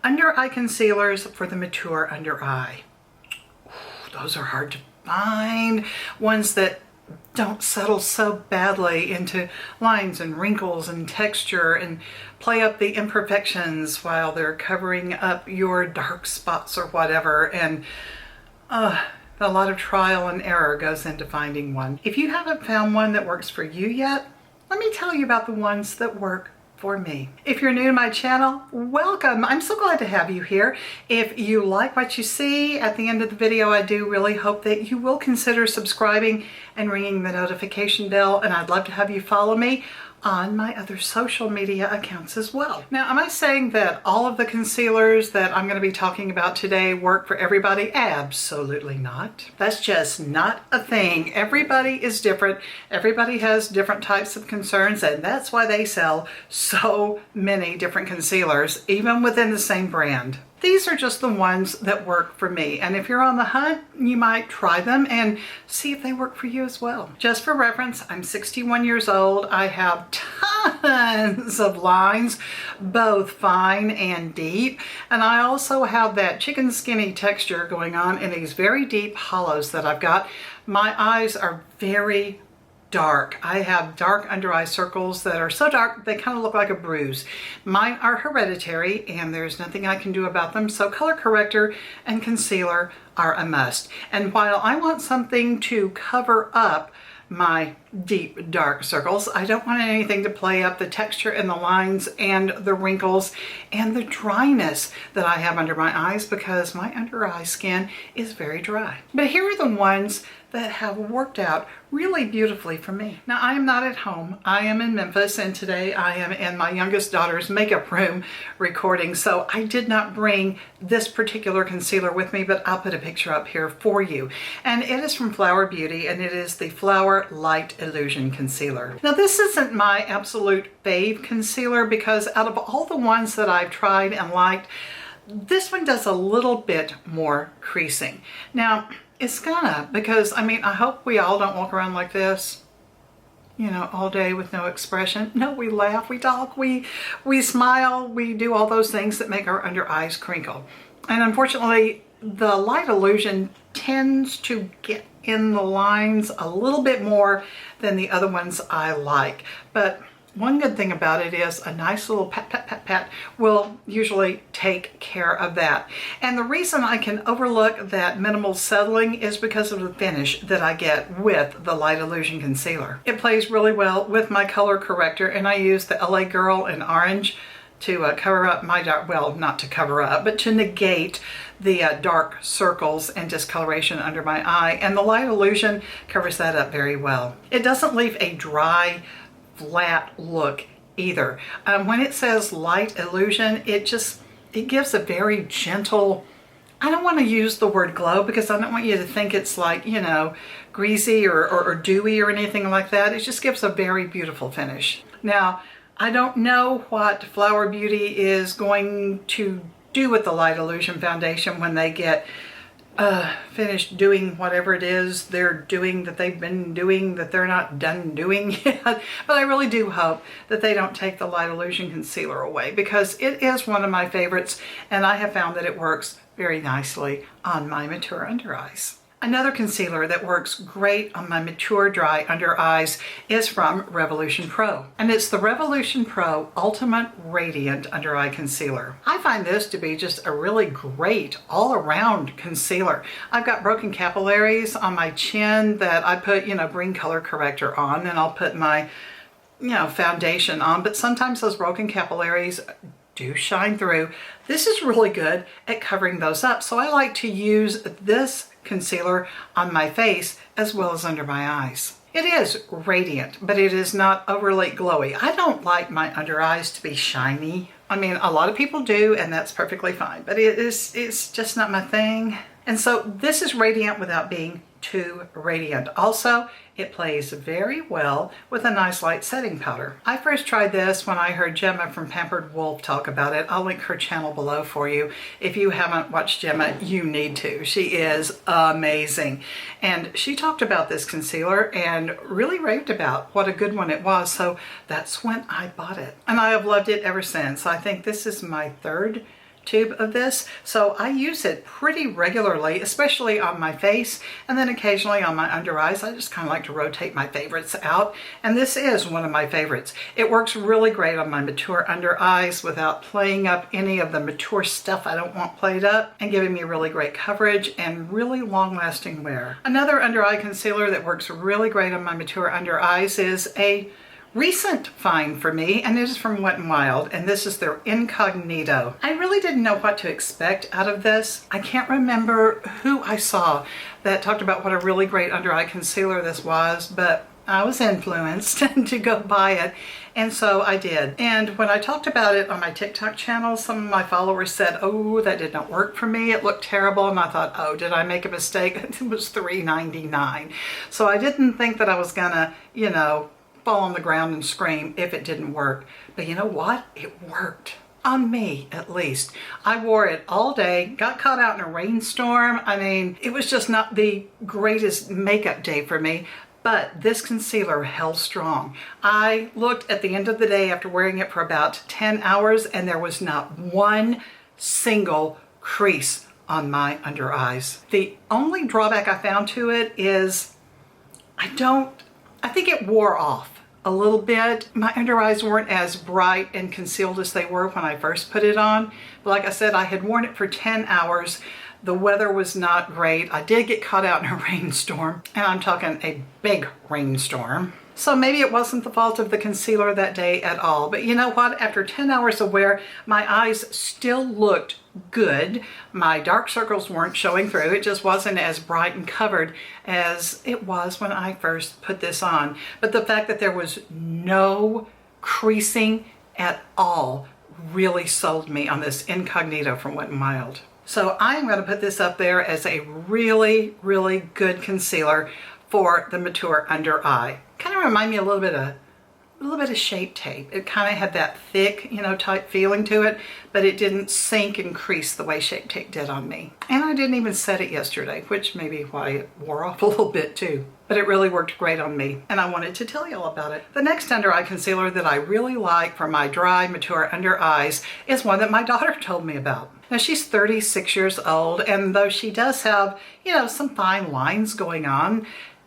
under eye concealers for the mature under eye. Those are hard to find. Ones that don't settle so badly into lines and wrinkles and texture and play up the imperfections while they're covering up your dark spots or whatever. And a lot of trial and error goes into finding one. If you haven't found one that works for you yet, let me tell you about the ones that work for me. If you're new to my channel, welcome. I'm so glad to have you here. If you like what you see at the end of the video, I do really hope that you will consider subscribing and ringing the notification bell, and I'd love to have you follow me on my other social media accounts as well. Now, am I saying that all of the concealers that I'm going to be talking about today work for everybody? Absolutely not. That's just not a thing. Everybody is different. Everybody has different types of concerns, and that's why they sell so many different concealers, even within the same brand. These are just the ones that work for me, and if you're on the hunt, you might try them and see if they work for you as well. Just for reference, I'm 61 years old. I have tons of lines, both fine and deep, and I also have that chicken skinny texture going on in these very deep hollows that I've got. My eyes are very dark. I have dark under eye circles that are so dark they kind of look like a bruise. Mine are hereditary and there's nothing I can do about them, so color corrector and concealer are a must. And while I want something to cover up my deep dark circles, I don't want anything to play up the texture and the lines and the wrinkles and the dryness that I have under my eyes, because my under eye skin is very dry. But here are the ones that have worked out really beautifully for me. Now, I am not at home. I am in Memphis, and today I am in my youngest daughter's makeup room recording, so I did not bring this particular concealer with me, but I'll put a picture up here for you. And it is from Flower Beauty, and it is the Flower Light Illusion Concealer. Now, this isn't my absolute fave concealer, because out of all the ones that I've tried and liked, this one does a little bit more creasing. Now, it's gonna, because I mean, I hope we all don't walk around like this, you know, all day with no expression. No, we laugh, we talk, we smile, we do all those things that make our under eyes crinkle. And unfortunately, the light illusion tends to get in the lines a little bit more than the other ones I like. But one good thing about it is a nice little pat, pat, pat, pat will usually take care of that. And the reason I can overlook that minimal settling is because of the finish that I get with the Light Illusion Concealer. It plays really well with my color corrector, and I use the LA Girl in orange to cover up my dark, well, not to cover up, but to negate the dark circles and discoloration under my eye. And the Light Illusion covers that up very well. It doesn't leave a dry, flat look either. When it says Light Illusion, it gives a very gentle, I don't want to use the word glow because I don't want you to think it's like, you know, greasy or dewy or anything like that. It just gives a very beautiful finish. Now, I don't know what Flower Beauty is going to do with the Light Illusion foundation when they get finished doing whatever it is they're doing, that they've been doing, that they're not done doing yet. But I really do hope that they don't take the Light Illusion Concealer away, because it is one of my favorites, and I have found that it works very nicely on my mature under eyes. Another concealer that works great on my mature dry under eyes is from Revolution Pro, and it's the Revolution Pro Ultimate Radiant Under Eye Concealer. I find this to be just a really great all-around concealer. I've got broken capillaries on my chin that I put, you know, bring color corrector on, then I'll put my, you know, foundation on, but sometimes those broken capillaries do shine through. This is really good at covering those up, so I like to use this concealer on my face as well as under my eyes. It is radiant, but it is not overly glowy. I don't like my under eyes to be shiny. I mean, a lot of people do, and that's perfectly fine, but it's just not my thing. And so this is radiant without being too radiant. Also, it plays very well with a nice light setting powder. I first tried this when I heard Gemma from Pampered Wolf talk about it. I'll link her channel below for you. If you haven't watched Gemma, you need to. She is amazing. And she talked about this concealer and really raved about what a good one it was. So that's when I bought it. And I have loved it ever since. I think this is my third tube of this, so I use it pretty regularly, especially on my face, and then occasionally on my under eyes. I just kind of like to rotate my favorites out, and this is one of my favorites. It works really great on my mature under eyes without playing up any of the mature stuff I don't want played up, and giving me really great coverage and really long-lasting wear. Another under eye concealer that works really great on my mature under eyes is a recent find for me, and it is from Wet n Wild, and this is their Incognito. I really didn't know what to expect out of this. I can't remember who I saw that talked about what a really great under eye concealer this was, but I was influenced to go buy it, and so I did. And when I talked about it on my TikTok channel, some of my followers said, oh, that did not work for me. It looked terrible. And I thought, oh, did I make a mistake? It was $3.99. So I didn't think that I was gonna, you know, fall on the ground and scream if it didn't work. But you know what? It worked. On me, at least. I wore it all day, got caught out in a rainstorm. I mean, it was just not the greatest makeup day for me, but this concealer held strong. I looked at the end of the day after wearing it for about 10 hours, and there was not one single crease on my under eyes. The only drawback I found to it is I think it wore off a little bit. My under eyes weren't as bright and concealed as they were when I first put it on. But like I said, I had worn it for 10 hours. The weather was not great. I did get caught out in a rainstorm, and I'm talking a big rainstorm. So maybe it wasn't the fault of the concealer that day at all. But you know what? After 10 hours of wear, my eyes still looked good. My dark circles weren't showing through. It just wasn't as bright and covered as it was when I first put this on. But the fact that there was no creasing at all really sold me on this Incognito from Wet n Wild. So I'm going to put this up there as a really, really good concealer for the mature under eye. Kind of remind me a little bit of Shape Tape. It kind of had that thick, you know, type feeling to it, but it didn't sink and crease the way Shape Tape did on me. And I didn't even set it yesterday, which may be why it wore off a little bit too. But it really worked great on me, and I wanted to tell you all about it. The next under eye concealer that I really like for my dry, mature under eyes is one that my daughter told me about. Now, she's 36 years old, and though she does have, you know, some fine lines going on,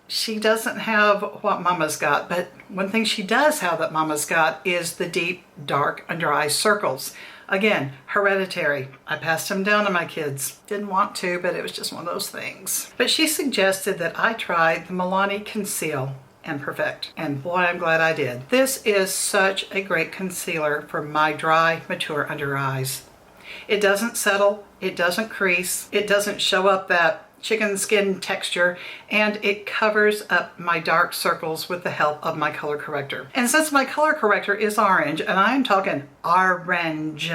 she doesn't have what Mama's got. But one thing she does have that Mama's got is the deep, dark under eye circles. Again, hereditary. I passed them down to my kids. Didn't want to, but it was just one of those things. But she suggested that I try the Milani Conceal and Perfect. And boy, I'm glad I did. This is such a great concealer for my dry, mature under eyes. It doesn't settle, it doesn't crease, it doesn't show up that chicken skin texture, and it covers up my dark circles with the help of my color corrector. And since my color corrector is orange, and I'm talking orange,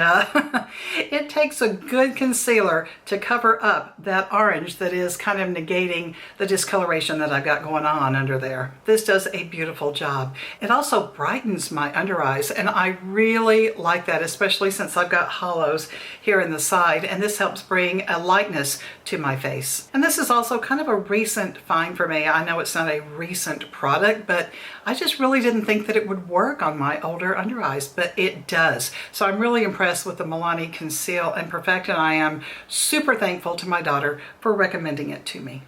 it takes a good concealer to cover up that orange that is kind of negating the discoloration that I've got going on under there. This does a beautiful job. It also brightens my under eyes, and I really like that, especially since I've got hollows here in the side, and this helps bring a lightness to my face. And this is also kind of a recent find for me. I know it's not a recent product, but I just really didn't think that it would work on my older under eyes, but it does. So I'm really impressed with the Milani Conceal and Perfect, and I am super thankful to my daughter for recommending it to me.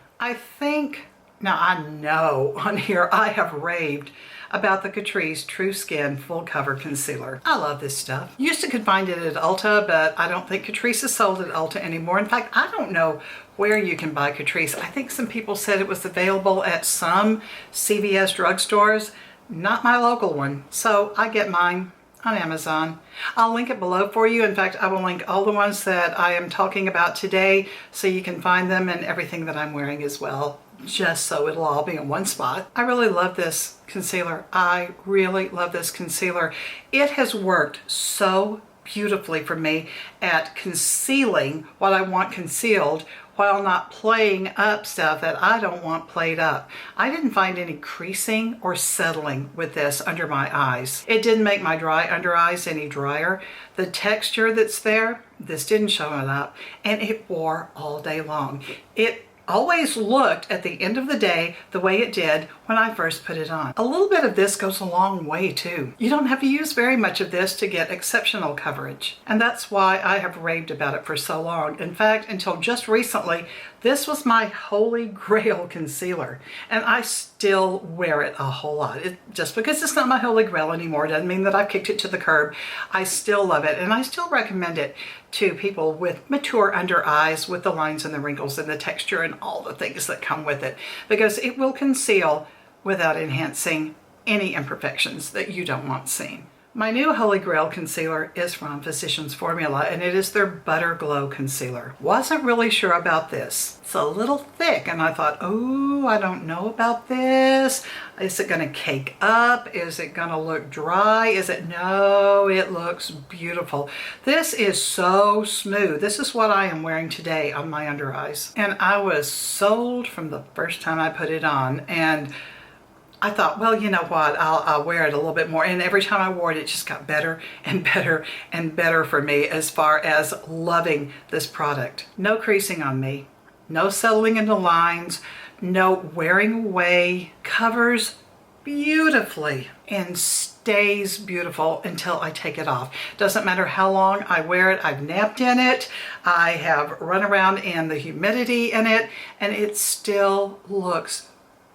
Now I know on here I have raved about the Catrice True Skin Full Cover Concealer. I love this stuff. Used to could find it at Ulta, but I don't think Catrice is sold at Ulta anymore. In fact, I don't know where you can buy Catrice. I think some people said it was available at some CVS drugstores, not my local one. So I get mine on Amazon. I'll link it below for you. In fact, I will link all the ones that I am talking about today so you can find them and everything that I'm wearing as well, just so it'll all be in one spot. I really love this concealer. I really love this concealer. It has worked so beautifully for me at concealing what I want concealed while not playing up stuff that I don't want played up. I didn't find any creasing or settling with this under my eyes. It didn't make my dry under eyes any drier. The texture that's there, this didn't show it up, and it wore all day long. It always looked at the end of the day the way it did when I first put it on. A little bit of this goes a long way too. You don't have to use very much of this to get exceptional coverage. And that's why I have raved about it for so long. In fact, until just recently, this was my holy grail concealer, and I still wear it a whole lot. Just because it's not my holy grail anymore doesn't mean that I've kicked it to the curb. I still love it, and I still recommend it to people with mature under eyes, with the lines and the wrinkles and the texture and all the things that come with it, because it will conceal without enhancing any imperfections that you don't want seen. My new Holy Grail concealer is from Physicians Formula, and it is their Butter Glow Concealer. Wasn't really sure about this. It's a little thick, and I thought, oh, I don't know about this. Is it gonna cake up? Is it gonna look dry? No, it looks beautiful. This is so smooth. This is what I am wearing today on my under eyes. And I was sold from the first time I put it on, and I thought, well, you know what, I'll wear it a little bit more. And every time I wore it, it just got better and better and better for me as far as loving this product. No creasing on me, no settling into lines, no wearing away, covers beautifully and stays beautiful until I take it off. Doesn't matter how long I wear it. I've napped in it. I have run around in the humidity in it, and it still looks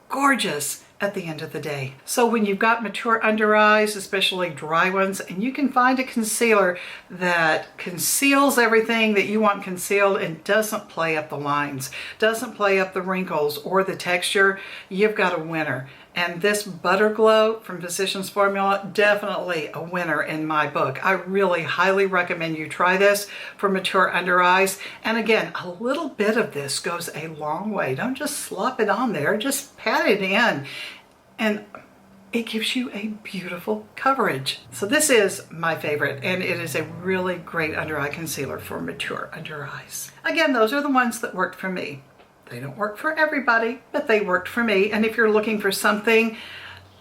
gorgeous at the end of the day. So when you've got mature under eyes, especially dry ones, and you can find a concealer that conceals everything that you want concealed and doesn't play up the lines, doesn't play up the wrinkles or the texture, you've got a winner. And this Butter Glow from Physicians Formula, definitely a winner in my book. I really highly recommend you try this for mature under eyes. And again, a little bit of this goes a long way. Don't just slop it on there, just pat it in. And it gives you a beautiful coverage. So this is my favorite, and it is a really great under eye concealer for mature under eyes. Again, those are the ones that worked for me. They don't work for everybody, but they worked for me. And if you're looking for something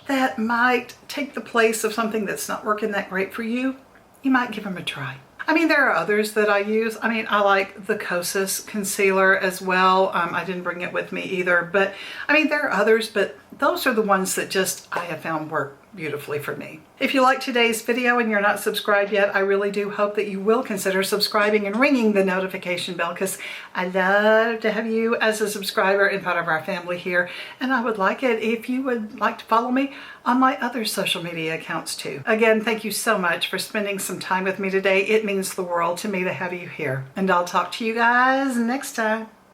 that might take the place of something that's not working that great for you, you might give them a try. I mean, there are others that I use. I mean, I like the Kosas concealer as well. I didn't bring it with me either, but I mean, there are others, but those are the ones that just I have found work beautifully for me. If you like today's video and you're not subscribed yet, I really do hope that you will consider subscribing and ringing the notification bell, because I love to have you as a subscriber and part of our family here. And I would like it if you would like to follow me on my other social media accounts too. Again, thank you so much for spending some time with me today. It means the world to me to have you here. And I'll talk to you guys next time.